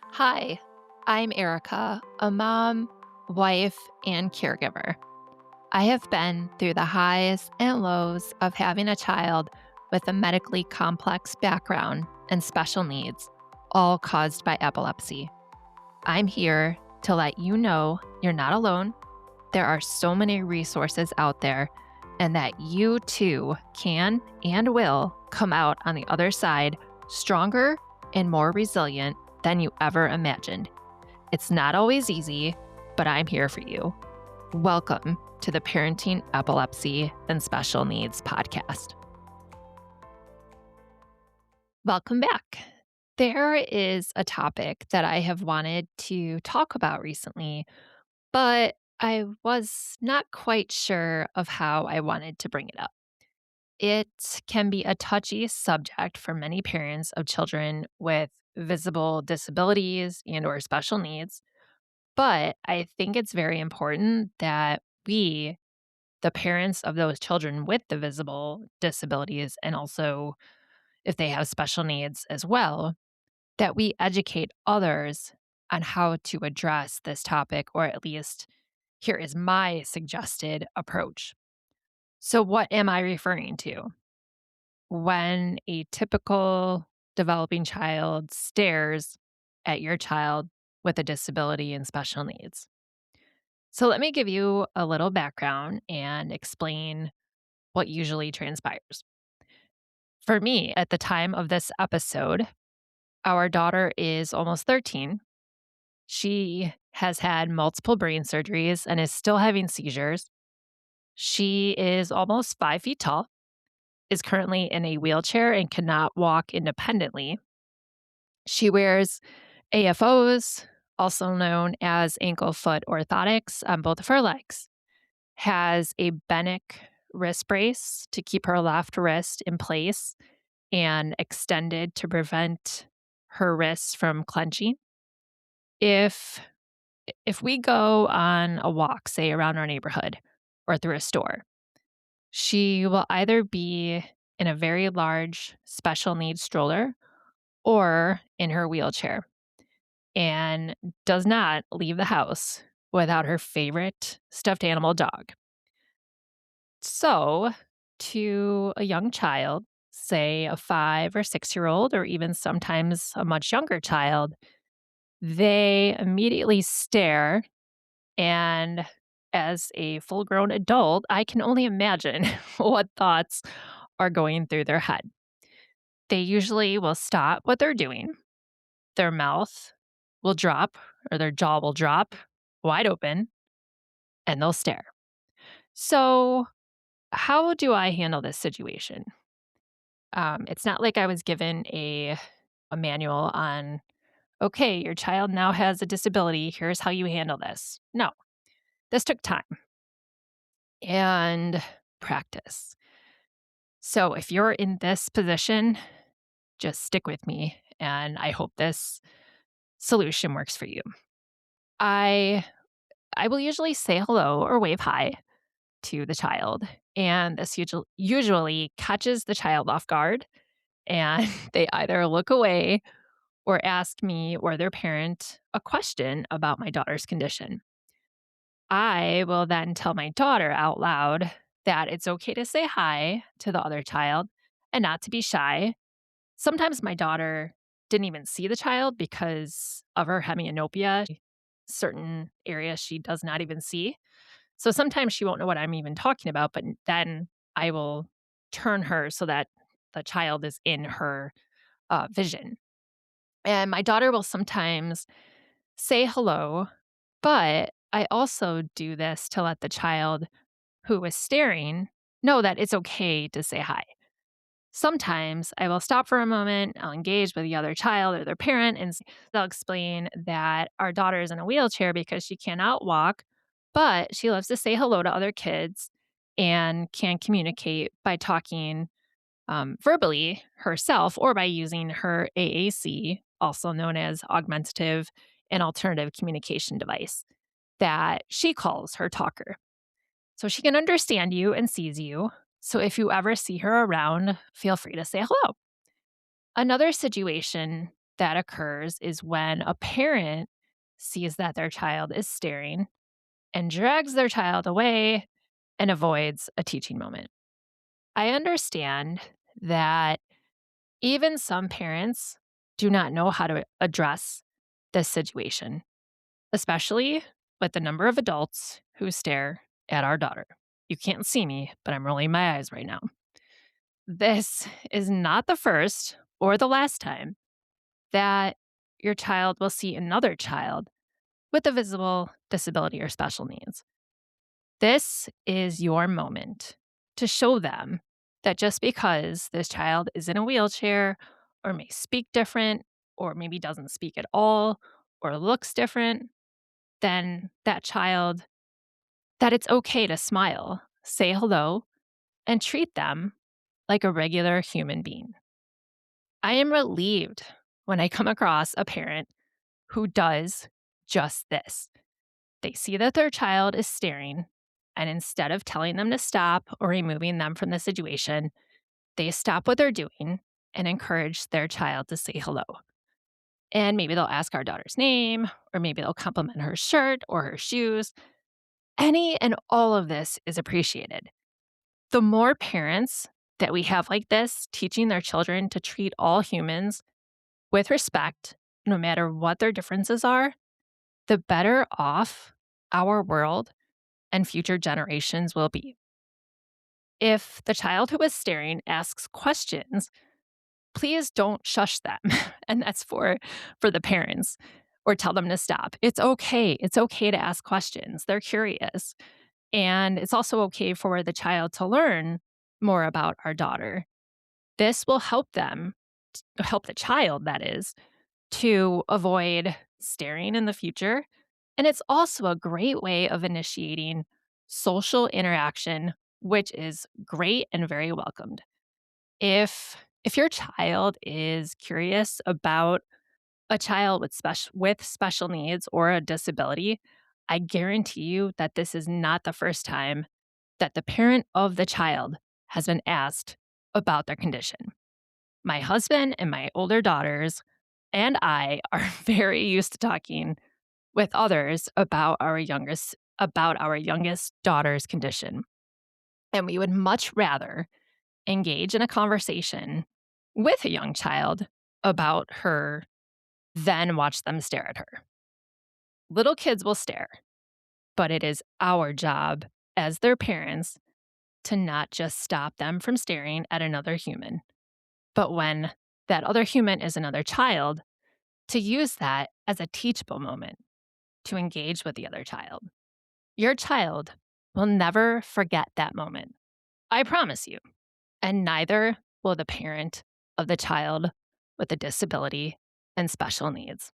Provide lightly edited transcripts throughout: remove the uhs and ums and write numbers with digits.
Hi, I'm Erica, a mom, wife, and caregiver. I have been through the highs and lows of having a child with a medically complex background and special needs, all caused by epilepsy. I'm here to let you know you're not alone. There are so many resources out there, and that you too can and will come out on the other side stronger and more resilient than you ever imagined. It's not always easy, but I'm here for you. Welcome to the Parenting Epilepsy and Special Needs podcast. Welcome back. There is a topic that I have wanted to talk about recently, but I was not quite sure of how I wanted to bring it up. It can be a touchy subject for many parents of children with visible disabilities and or special needs. But I think it's very important that we, the parents of those children with the visible disabilities, and also if they have special needs as well, that we educate others on how to address this topic, or at least here is my suggested approach. So, what am I referring to? When a typical developing child stares at your child with a disability and special needs. So, let me give you a little background and explain what usually transpires. For me, at the time of this episode, our daughter is almost 13. She has had multiple brain surgeries and is still having seizures. She is almost 5 feet tall, is currently in a wheelchair, and cannot walk independently. She wears AFOs, also known as ankle foot orthotics, on both of her legs, has a Benic wrist brace to keep her left wrist in place and extended to prevent her wrists from clenching. If if we go on a walk, say around our neighborhood or through a store, she will either be in a very large special needs stroller or in her wheelchair and does not leave the house without her favorite stuffed animal dog. So, to a young child, say a 5 or 6-year-old, or even sometimes a much younger child, they immediately stare. And as a full grown adult, I can only imagine what thoughts are going through their head. They usually will stop what they're doing, their mouth will drop, or their jaw will drop wide open, and they'll stare. So, how do I handle this situation? It's not like I was given a manual on, okay, your child now has a disability. Here's how you handle this. No, this took time and practice. So if you're in this position, just stick with me, and I hope this solution works for you. I I will usually say hello or wave hi to the child, and this usually catches the child off guard, and they either look away or ask me or their parent a question about my daughter's condition. I will then tell my daughter out loud that it's okay to say hi to the other child and not to be shy. Sometimes my daughter didn't even see the child because of her hemianopia. Certain areas she does not even see. So sometimes she won't know what I'm even talking about, but then I will turn her so that the child is in her vision. And my daughter will sometimes say hello, but I also do this to let the child who is staring know that it's okay to say hi. Sometimes I will stop for a moment, I'll engage with the other child or their parent, and they'll explain that our daughter is in a wheelchair because she cannot walk, but she loves to say hello to other kids and can communicate by talking verbally herself or by using her AAC, also known as augmentative and alternative communication device, that she calls her talker. So she can understand you and sees you. So if you ever see her around, feel free to say hello. Another situation that occurs is when a parent sees that their child is staring and drags their child away and avoids a teaching moment. I understand that even some parents do not know how to address this situation, especially with the number of adults who stare at our daughter. You can't see me, but I'm rolling my eyes right now. This is not the first or the last time that your child will see another child with a visible disability or special needs. This is your moment to show them that just because this child is in a wheelchair or may speak different or maybe doesn't speak at all or looks different than that child, that it's okay to smile, say hello, and treat them like a regular human being. I am relieved when I come across a parent who does just this. They see that their child is staring, and instead of telling them to stop or removing them from the situation, they stop what they're doing and encourage their child to say hello. And maybe they'll ask our daughter's name, or maybe they'll compliment her shirt or her shoes. Any and all of this is appreciated. The more parents that we have like this, teaching their children to treat all humans with respect, no matter what their differences are, the better off our world and future generations will be. If the child who is staring asks questions, please don't shush them. And that's for the parents or tell them to stop. It's okay. It's okay to ask questions. They're curious. And it's also okay for the child to learn more about our daughter. This will help them, help the child, that is, to avoid staring in the future. And it's also a great way of initiating social interaction, which is great and very welcomed. If your child is curious about a child with special needs or a disability, I guarantee you that this is not the first time that the parent of the child has been asked about their condition. My husband and my older daughters and I are very used to talking with others about our youngest daughter's condition. And we would much rather engage in a conversation with a young child about her than watch them stare at her. Little kids will stare, but it is our job as their parents to not just stop them from staring at another human, but when that other human is another child, to use that as a teachable moment to engage with the other child. Your child will never forget that moment. I promise you. And neither will the parent of the child with a disability and special needs.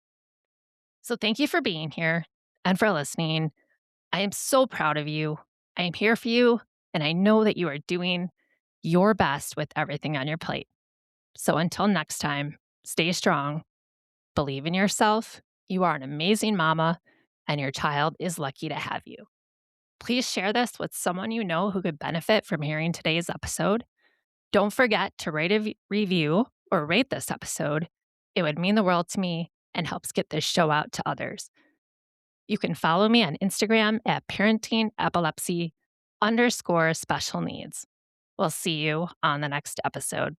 So thank you for being here and for listening. I am so proud of you. I am here for you, and I know that you are doing your best with everything on your plate. So until next time, stay strong, believe in yourself. You are an amazing mama, and your child is lucky to have you. Please share this with someone you know who could benefit from hearing today's episode. Don't forget to rate a review or rate this episode. It would mean the world to me and helps get this show out to others. You can follow me on Instagram at parentingepilepsy_special needs. We'll see you on the next episode.